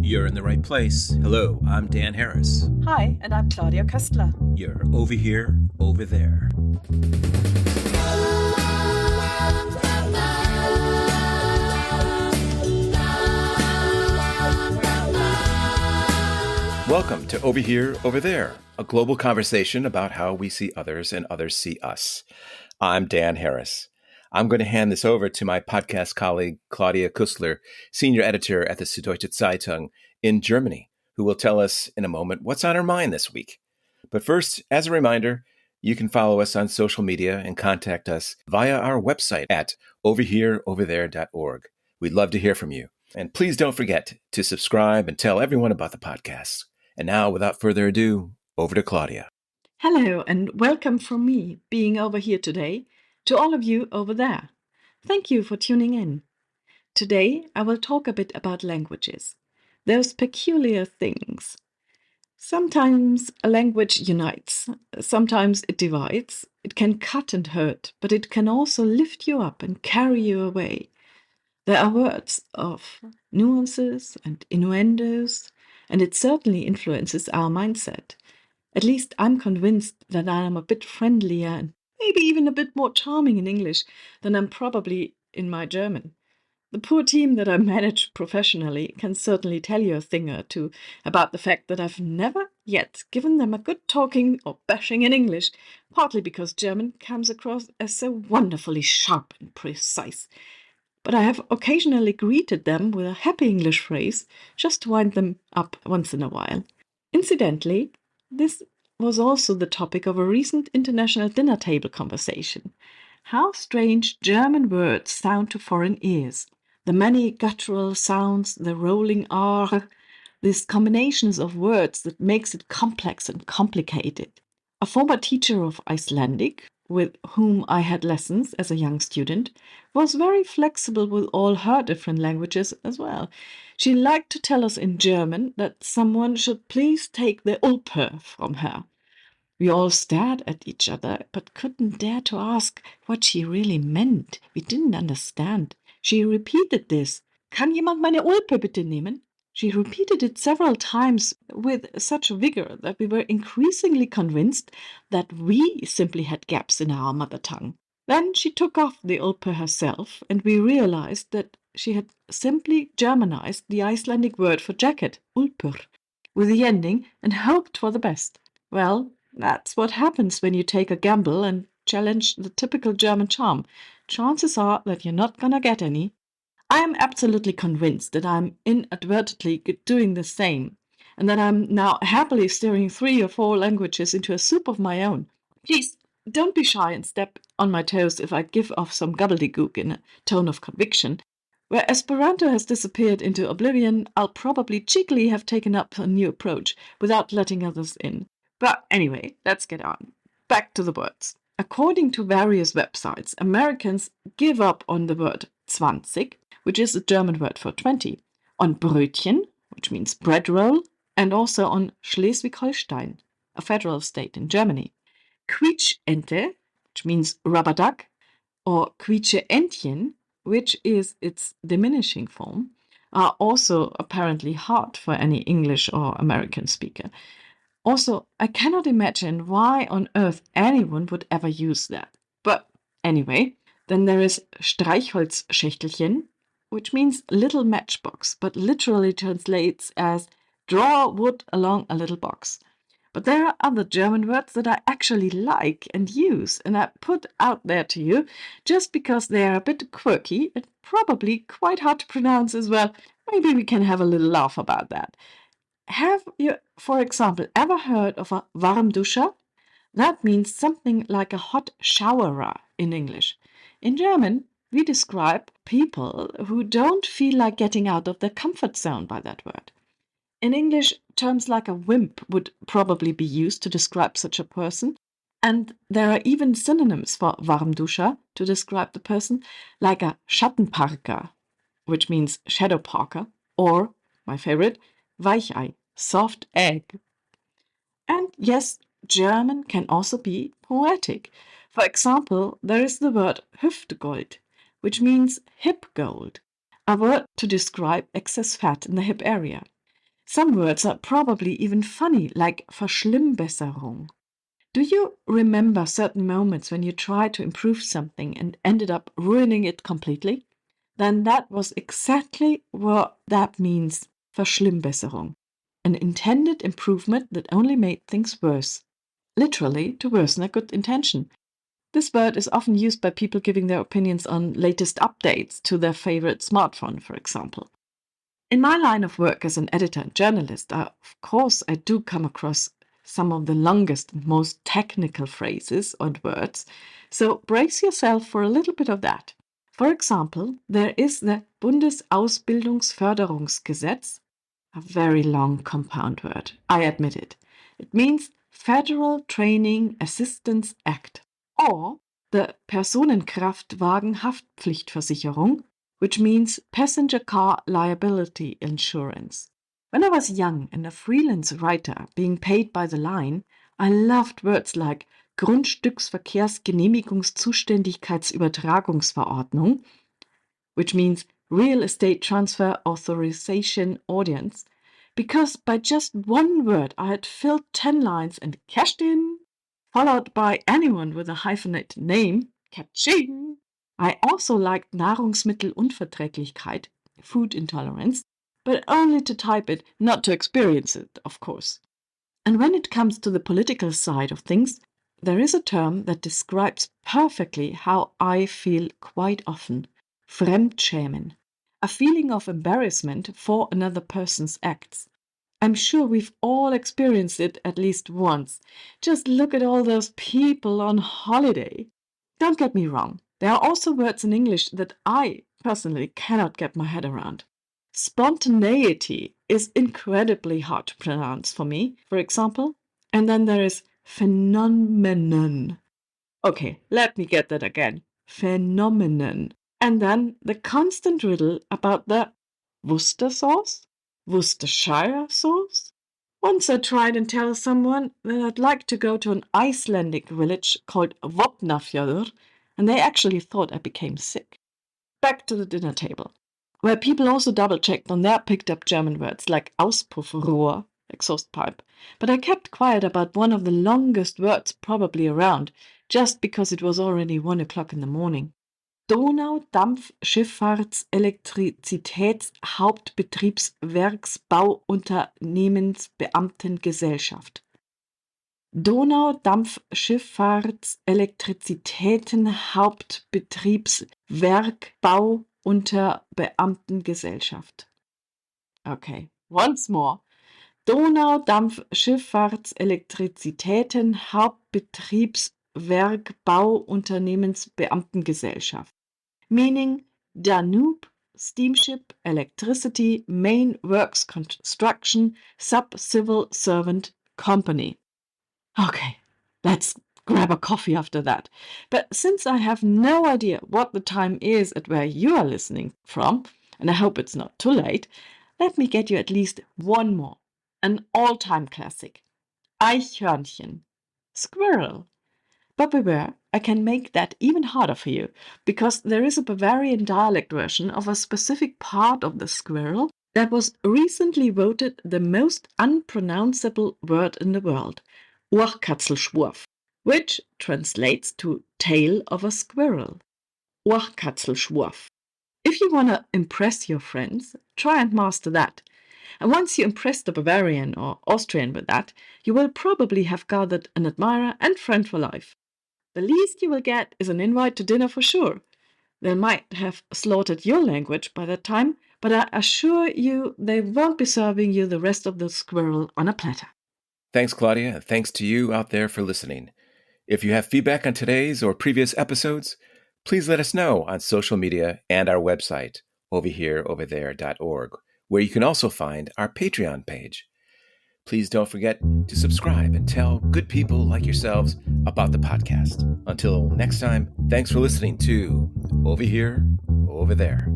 You're in the right place. Hello, I'm Dan Harris. Hi, and I'm Claudia Koestler. You're over here, over there. Welcome to Over Here, Over There, a global conversation about how we see others and others see us. I'm Dan Harris. I'm going to hand this over to my podcast colleague, Claudia Koestler, senior editor at the Süddeutsche Zeitung in Germany, who will tell us in a moment what's on her mind this week. But first, as a reminder, you can follow us on social media and contact us via our website at overhereoverthere.org. We'd love to hear from you. And please don't forget to subscribe and tell everyone about the podcast. And now, without further ado, over to Claudia. Hello, and welcome from me, being over here today, to all of you over there. Thank you for tuning in. Today, I will talk a bit about languages, those peculiar things. Sometimes a language unites, sometimes it divides. It can cut and hurt, but it can also lift you up and carry you away. There are words of nuances and innuendos, and it certainly influences our mindset. At least I'm convinced that I am a bit friendlier and maybe even a bit more charming in English than I'm probably in my German. The poor team that I manage professionally can certainly tell you a thing or two about the fact that I've never yet given them a good talking or bashing in English, partly because German comes across as so wonderfully sharp and precise. But I have occasionally greeted them with a happy English phrase just to wind them up once in a while. Incidentally, this was also the topic of a recent international dinner table conversation. How strange German words sound to foreign ears. The many guttural sounds, the rolling R, these combinations of words that makes it complex and complicated. A former teacher of Icelandic, with whom I had lessons as a young student, was very flexible with all her different languages as well. She liked to tell us in German that someone should please take the Ulpe from her. We all stared at each other, but couldn't dare to ask what she really meant. We didn't understand. She repeated this. Kann jemand meine Ulpe bitte nehmen? She repeated it several times with such vigor that we were increasingly convinced that we simply had gaps in our mother tongue. Then she took off the Ulpe herself, and we realized that she had simply Germanized the Icelandic word for jacket, Ulpur, with the ending and hoped for the best. Well, that's what happens when you take a gamble and challenge the typical German charm. Chances are that you're not gonna get any. I am absolutely convinced that I'm inadvertently doing the same, and that I'm now happily stirring 3 or 4 languages into a soup of my own. Please, don't be shy and step on my toes if I give off some gobbledygook in a tone of conviction. Where Esperanto has disappeared into oblivion, I'll probably cheekily have taken up a new approach without letting others in. But anyway, let's get on. Back to the words. According to various websites, Americans give up on the word 20, which is a German word for 20, on Brötchen, which means bread roll, and also on Schleswig-Holstein, a federal state in Germany. Quietschente, which means rubber duck, or Quietscheentchen, which is its diminishing form, are also apparently hard for any English or American speaker. Also, I cannot imagine why on earth anyone would ever use that. But anyway, then there is Streichholzschächtelchen, which means little matchbox, but literally translates as draw wood along a little box. But there are other German words that I actually like and use, and I put out there to you just because they are a bit quirky and probably quite hard to pronounce as well. Maybe we can have a little laugh about that. Have you, for example, ever heard of a Warmduscher? That means something like a hot showerer in English. In German, we describe people who don't feel like getting out of their comfort zone by that word. In English, terms like a wimp would probably be used to describe such a person, and there are even synonyms for Warmduscher to describe the person, like a Schattenparker, which means shadow parker, or, my favorite, Weichei, soft egg. And yes, German can also be poetic. For example, there is the word Hüftgold, which means hip gold, a word to describe excess fat in the hip area. Some words are probably even funny, like Verschlimmbesserung. Do you remember certain moments when you tried to improve something and ended up ruining it completely? Then that was exactly what that means, Verschlimmbesserung. An intended improvement that only made things worse. Literally, to worsen a good intention. This word is often used by people giving their opinions on latest updates to their favorite smartphone, for example. In my line of work as an editor and journalist, of course, I do come across some of the longest and most technical phrases and words, so brace yourself for a little bit of that. For example, there is the Bundesausbildungsförderungsgesetz, a very long compound word, I admit it. It means Federal Training Assistance Act, or the Personenkraftwagenhaftpflichtversicherung, which means passenger car liability insurance. When I was young and a freelance writer being paid by the line, I loved words like Grundstücksverkehrsgenehmigungszuständigkeitsübertragungsverordnung, which means Real Estate Transfer Authorization Ordinance, because by just one word I had filled 10 lines and cashed in, followed by anyone with a hyphenated name, Kaching. I also liked Nahrungsmittelunverträglichkeit, food intolerance, but only to type it, not to experience it, of course. And when it comes to the political side of things, there is a term that describes perfectly how I feel quite often. Fremdschämen. A feeling of embarrassment for another person's acts. I'm sure we've all experienced it at least once. Just look at all those people on holiday. Don't get me wrong, there are also words in English that I personally cannot get my head around. Spontaneity is incredibly hard to pronounce for me, for example. And then there is phenomenon. Okay, let me get that again. Phenomenon. And then the constant riddle about the Worcester sauce? Worcestershire sauce? Once I tried and tell someone that I'd like to go to an Icelandic village called Vopnafjörður, and they actually thought I became sick. Back to the dinner table, where people also double-checked on their picked-up German words like Auspuffrohr, exhaust pipe, but I kept quiet about one of the longest words probably around, just because it was already 1 o'clock in the morning. Donaudampfschifffahrtselektrizitätshauptbetriebswerksbauunternehmensbeamtengesellschaft. Donaudampfschifffahrtselektrizitätenhauptbetriebswerkbauunterbeamtengesellschaft. Okay, once more. Donaudampfschifffahrtselektrizitätenhauptbetriebswerkbauunternehmensbeamtengesellschaft. Meaning Danube Steamship Electricity Main Works Construction Sub-Civil Servant Company. Okay, let's grab a coffee after that. But since I have no idea what the time is at where you are listening from, and I hope it's not too late, let me get you at least one more. An all-time classic. Eichhörnchen. Squirrel. But beware, I can make that even harder for you, because there is a Bavarian dialect version of a specific part of the squirrel that was recently voted the most unpronounceable word in the world, Ohrkatzelschwurf, which translates to tail of a squirrel. Ohrkatzelschwurf. If you want to impress your friends, try and master that. And once you impress the Bavarian or Austrian with that, you will probably have gathered an admirer and friend for life. The least you will get is an invite to dinner for sure. They might have slaughtered your language by that time, but I assure you they won't be serving you the rest of the squirrel on a platter. Thanks, Claudia, and thanks to you out there for listening. If you have feedback on today's or previous episodes, please let us know on social media and our website, overhereoverthere.org, where you can also find our Patreon page. Please don't forget to subscribe and tell good people like yourselves about the podcast. Until next time, thanks for listening to Over Here, Over There.